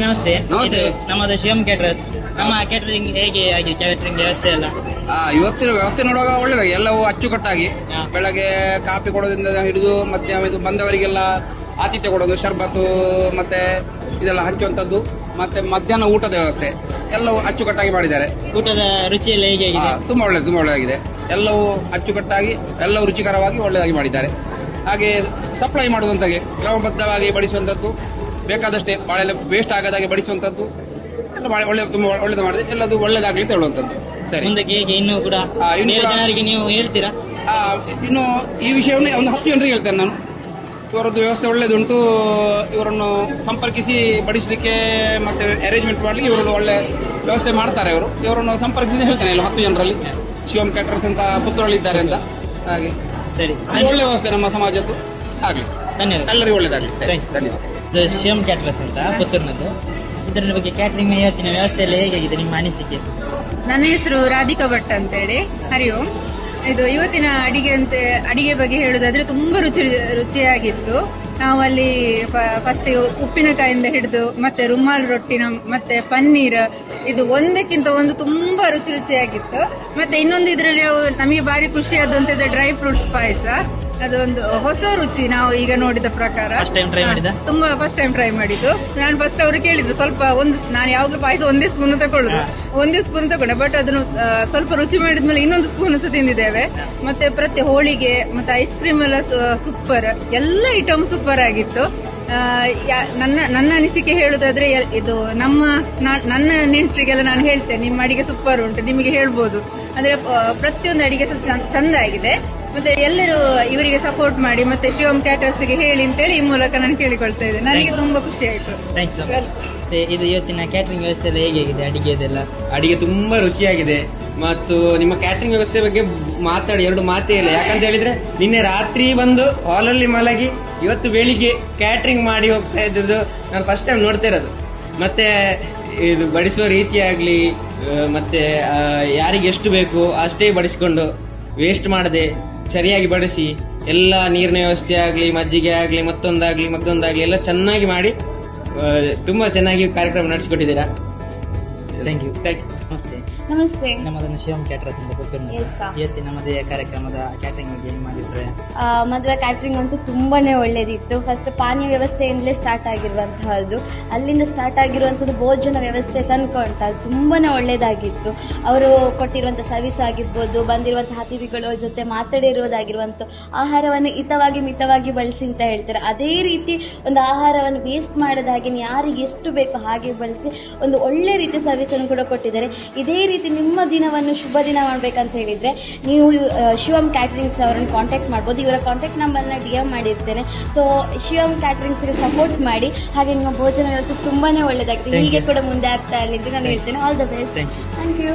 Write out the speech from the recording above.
ನಮಸ್ತೆ. ನಮಸ್ತೆ. ನಮ್ಮದು ಶಿವಂ ಕೇಟರರ್ಸ್. ನಮ್ಮ ಕೇಟರಿಂಗ್ ಹೇಗೆ ಆಗಿದೆ? ಕೇಟರಿಂಗ್ ವ್ಯವಸ್ಥೆ ಎಲ್ಲ ಇವತ್ತಿನ ವ್ಯವಸ್ಥೆ ನೋಡುವಾಗ ಒಳ್ಳೆದಾಗಿ ಎಲ್ಲವೂ ಅಚ್ಚುಕಟ್ಟಾಗಿ ಬೆಳಗ್ಗೆ ಕಾಫಿ ಕೊಡೋದ್ರಿಂದ ಹಿಡಿದು ಮತ್ತೆ ಇದು ಬಂದವರಿಗೆಲ್ಲ ಆತಿಥ್ಯ ಕೊಡೋದು, ಶರ್ಬತ್ತು ಮತ್ತೆ ಇದೆಲ್ಲ ಹಂಚುವಂತದ್ದು, ಮತ್ತೆ ಮಧ್ಯಾಹ್ನ ಊಟದ ವ್ಯವಸ್ಥೆ ಎಲ್ಲವೂ ಅಚ್ಚುಕಟ್ಟಾಗಿ ಮಾಡಿದ್ದಾರೆ. ಊಟದ ರುಚಿ ಎಲ್ಲ ಹೇಗೆ ಆಗಿದೆ? ತುಂಬಾ ಒಳ್ಳೆದಾಗಿದೆ. ಎಲ್ಲವೂ ಅಚ್ಚುಕಟ್ಟಾಗಿ ಎಲ್ಲವೂ ರುಚಿಕರವಾಗಿ ಒಳ್ಳೆದಾಗಿ ಮಾಡಿದ್ದಾರೆ. ಹಾಗೆ ಸಪ್ಲೈ ಮಾಡುವಂತಾಗೆ ಕ್ರಮಬದ್ಧವಾಗಿ ಬಡಿಸುವಂತದ್ದು, ಬೇಕಾದಷ್ಟೇ ಬಾಳೆಲ್ಲ ವೇಸ್ಟ್ ಆಗದಾಗೆ ಬಡಿಸುವಂತದ್ದು ಎಲ್ಲ ತುಂಬಾ ಒಳ್ಳೇದು ಮಾಡಿದೆ. ಎಲ್ಲದು ಒಳ್ಳೇದಾಗ್ಲಿ ಅಂತ ಹೇಳುವಂತದ್ದು. ಸರಿ, ಮುಂದಕ್ಕೆ ಹೇಗೆ ಇನ್ನೂ ಕೂಡ ಜನರಿಗೆ ನೀವು ಹೇಳ್ತೀರಾ? ಇನ್ನು ಈ ವಿಷಯವನ್ನು ಒಂದು 10 ಜನರಿಗೆ ಹೇಳ್ತೇನೆ ನಾನು. ಇವರದ್ದು ವ್ಯವಸ್ಥೆ ಒಳ್ಳೇದುಂಟು. ಇವರನ್ನು ಸಂಪರ್ಕಿಸಿ ಬಡಿಸಲಿಕ್ಕೆ ಮತ್ತೆ ಅರೇಂಜ್ಮೆಂಟ್ ಮಾಡಲಿಕ್ಕೆ ಇವರು ಒಳ್ಳೆ ವ್ಯವಸ್ಥೆ ಮಾಡ್ತಾರೆ. ಇವರನ್ನು ಸಂಪರ್ಕಿಸಿ ಹೇಳ್ತೇನೆ ಇಲ್ಲ 10 ಜನರಲ್ಲಿ ಶಿವಂ ಕ್ಯಾಟರರ್ಸ್ ಅಂತ ಪುತ್ತೂರಲ್ಲಿ ಇದ್ದಾರೆ ಅಂತ. ಹಾಗೆ ಸರಿ, ಒಳ್ಳೆ ವ್ಯವಸ್ಥೆ ನಮ್ಮ ಸಮಾಜದ್ದು ಆಗ್ಲಿ. ಧನ್ಯವಾದ. ಎಲ್ಲರಿಗೂ ಒಳ್ಳೇದಾಗಲಿ. ಧನ್ಯವಾದ. ಶಿವಂ ಕ್ಯಾಟರರ್ಸ್ ಅಂತ ಪುತ್ತೂರಿನದ್ದು. ಇದರ ಬಗ್ಗೆ ಕ್ಯಾಟರಿಂಗ್ ಇವತ್ತಿನ ವ್ಯವಸ್ಥೆ ಎಲ್ಲ ಹೇಗಿದೆ ನಿಮ್ಮ ಅನಿಸಿಕೆ? ನನ್ನ ಹೆಸರು ರಾಧಿಕಾ ಭಟ್ ಅಂತೇಳಿ. ಹರಿ ಓಂ. ಇದು ಇವತ್ತಿನ ಅಡಿಗೆ ಬಗ್ಗೆ ಹೇಳುದಾದ್ರೆ ತುಂಬಾ ರುಚಿಯಾಗಿತ್ತು. ನಾವು ಅಲ್ಲಿ ಫಸ್ಟ್ ಉಪ್ಪಿನಕಾಯಿಂದ ಹಿಡಿದು ಮತ್ತೆ ರುಮಾಲ್ ರೊಟ್ಟಿ ಮತ್ತೆ ಪನ್ನೀರ್, ಇದು ಒಂದಕ್ಕಿಂತ ಒಂದು ತುಂಬಾ ರುಚಿಯಾಗಿತ್ತು. ಮತ್ತೆ ಇನ್ನೊಂದು ಇದರಲ್ಲಿ ನಮಗೆ ಭಾರಿ ಖುಷಿಯಾದಂತ ಡ್ರೈ ಫ್ರೂಟ್ಸ್ ಪಾಯಸ. ಅದೊಂದು ಹೊಸ ರುಚಿ ನಾವು ಈಗ ನೋಡಿದ ಪ್ರಕಾರ. ತುಂಬಾ ಫಸ್ಟ್ ಟೈಮ್ ಟ್ರೈ ಮಾಡಿದ್ದು. ನಾನು ಫಸ್ಟ್ ಅವರು ಕೇಳಿದ್ರು ಸ್ವಲ್ಪ ನಾನು ಯಾವಾಗಲೂ ಪಾಯಸ ಒಂದೇ ಸ್ಪೂನ್ ತಗೊಂಡೆ. ಬಟ್ ಅದನ್ನು ಸ್ವಲ್ಪ ರುಚಿ ಮಾಡಿದ್ಮೇಲೆ ಇನ್ನೊಂದು ಸ್ಪೂನ್ ಸಹ ತಿಂದಿದ್ದೇವೆ. ಮತ್ತೆ ಪ್ರತಿ ಹೋಳಿಗೆ ಮತ್ತೆ ಐಸ್ ಕ್ರೀಮ್ ಎಲ್ಲ ಸೂಪರ್, ಎಲ್ಲ ಐಟಮ್ ಸೂಪರ್ ಆಗಿತ್ತು. ನನ್ನ ಅನಿಸಿಕೆ ಹೇಳುದಾದ್ರೆ ಇದು ನನ್ನ ನೆಂಟರಿಗೆಲ್ಲ ನಾನು ಹೇಳ್ತೇನೆ, ನಿಮ್ಮ ಅಡಿಗೆ ಸೂಪರ್ ಉಂಟು, ನಿಮಗೆ ಹೇಳ್ಬೋದು. ಅಂದ್ರೆ ಪ್ರತಿಯೊಂದು ಅಡಿಗೆ ಚಂದ ಆಗಿದೆ. ಮತ್ತೆ ಎಲ್ಲರೂ ಇವರಿಗೆ ಸಪೋರ್ಟ್ ಮಾಡಿ ಮತ್ತೆ ಶಿವಂ ಕ್ಯಾಟರರ್ಸ್ ಗೆ ಹೇಳಿ ಅಂತೇಳಿ ಈ ಮೂಲಕ ನಾನು ಕೇಳಿಕೊಳ್ತಾ ಇದ್ದೆ. ನನಗೆ ತುಂಬಾ ಖುಷಿ ಆಯ್ತು. ಇದು ಇವತ್ತಿನ ಕ್ಯಾಟರಿಂಗ್ ವ್ಯವಸ್ಥೆ ಎಲ್ಲ ಹೇಗಿದೆ? ಅಡಿಗೆ ತುಂಬಾ ರುಚಿಯಾಗಿದೆ. ಮತ್ತು ನಿಮ್ಮ ಕ್ಯಾಟರಿಂಗ್ ವ್ಯವಸ್ಥೆ ಬಗ್ಗೆ ಮಾತಾಡಿ 2 ಮಾತೇ ಇಲ್ಲ. ಯಾಕಂತ ಹೇಳಿದ್ರೆ ನಿನ್ನೆ ರಾತ್ರಿ ಬಂದು ಹಾಲಲ್ಲಿ ಮಲಗಿ ಇವತ್ತು ಬೆಳಿಗ್ಗೆ ಕ್ಯಾಟರಿಂಗ್ ಮಾಡಿ ಹೋಗ್ತಾ ಇದ್ದು ನಾನು ಫಸ್ಟ್ ಟೈಮ್ ನೋಡ್ತಾ ಇರೋದು. ಮತ್ತೆ ಇದು ಬಡಿಸುವ ರೀತಿ ಆಗ್ಲಿ, ಮತ್ತೆ ಯಾರಿಗೆ ಎಷ್ಟು ಬೇಕು ಅಷ್ಟೇ ಬಡಿಸಿಕೊಂಡು ವೇಸ್ಟ್ ಮಾಡದೆ ಸರಿಯಾಗಿ ಬಡಿಸಿ, ಎಲ್ಲ ನೀರಿನ ವ್ಯವಸ್ಥೆ ಆಗ್ಲಿ, ಮಜ್ಜಿಗೆ ಆಗ್ಲಿ, ಮತ್ತೊಂದಾಗ್ಲಿ ಎಲ್ಲ ಚೆನ್ನಾಗಿ ಮಾಡಿ ತುಂಬಾ ಚೆನ್ನಾಗಿ ಕಾರ್ಯಕ್ರಮ ನಡೆಸಿಕೊಟ್ಟಿದ್ದೀರಾ. Thank you. ನಮಸ್ತೆ. ನಮಸ್ತೆ. ನಮ್ಮದನ್ನು ಶಿವಂ ಕ್ಯಾಟರರ್ಸ್ ಅಂತ ಪುತ್ತೂರಿನ Yes, sir. ಇವತ್ತಿನ ಮದುವೆ ಕಾರ್ಯಕ್ರಮದ ಕ್ಯಾಟರಿಂಗ್ ಬಗ್ಗೆ ನಿಮ್ಮ ಅಭಿಪ್ರಾಯ? ಮದುವೆ ಕ್ಯಾಟ್ರಿಂಗ್ ಅಂತೂ ತುಂಬಾನೇ ಒಳ್ಳೇದಿತ್ತು. ಫಸ್ಟ್ ಪಾನೀಯ ವ್ಯವಸ್ಥೆಯಿಂದಲೇ ಸ್ಟಾರ್ಟ್ ಆಗಿರುವಂತಹದ್ದು, ಅಲ್ಲಿಂದ ಸ್ಟಾರ್ಟ್ ಆಗಿರುವಂತದ್ದು ಭೋಜನ ವ್ಯವಸ್ಥೆ ತನಕ ಉಂಟು, ಅದು ತುಂಬಾನೇ ಒಳ್ಳೇದಾಗಿತ್ತು. ಅವರು ಕೊಟ್ಟಿರುವಂತ ಸರ್ವಿಸ್ ಆಗಿರ್ಬೋದು, ಬಂದಿರುವಂತಹ ಅತಿಥಿಗಳ ಜೊತೆ ಮಾತಾಡಿರುವುದಾಗಿರುವಂತ ಆಹಾರವನ್ನು ಮಿತವಾಗಿ ಬಳಸಿ ಅಂತ ಹೇಳ್ತಾರೆ. ಅದೇ ರೀತಿ ಒಂದು ಆಹಾರವನ್ನು ವೇಸ್ಟ್ ಮಾಡದ ಹಾಗೆ ಯಾರಿಗೆ ಎಷ್ಟು ಬೇಕೋ ಹಾಗೆ ಬಳಸಿ ಒಂದು ಒಳ್ಳೆ ರೀತಿಯ ಸರ್ವಿಸ್ ಅನ್ನು ಕೂಡ ಕೊಟ್ಟಿದ್ದಾರೆ. ಇದೇ ರೀತಿ ನಿಮ್ಮ ದಿನವನ್ನು ಶುಭ ದಿನ ಮಾಡ್ಬೇಕಂತ ಹೇಳಿದ್ರೆ ನೀವು ಶಿವಂ ಕ್ಯಾಟರಿಂಗ್ಸ್ ಅವರನ್ನು ಕಾಂಟ್ಯಾಕ್ಟ್ ಮಾಡ್ಬೋದು. ಇವರ ಕಾಂಟ್ಯಾಕ್ಟ್ ನಂಬರ್ನ DM ಮಾಡಿರ್ತೇನೆ. ಸೊ ಶಿವಂ ಕ್ಯಾಟರಿಂಗ್ಸ್ಗೆ ಸಪೋರ್ಟ್ ಮಾಡಿ. ಹಾಗೆ ನಿಮ್ಮ ಭೋಜನ ವ್ಯವಸ್ಥೆ ತುಂಬಾನೇ ಒಳ್ಳೇದಾಗ್ತದೆ. ಹೀಗೆ ಕೂಡ ಮುಂದೆ ಆಗ್ತಾ ಇರಲಿಕ್ಕೆ ನಾನು ಹೇಳ್ತೇನೆ. All the best. Thank you. Thank you.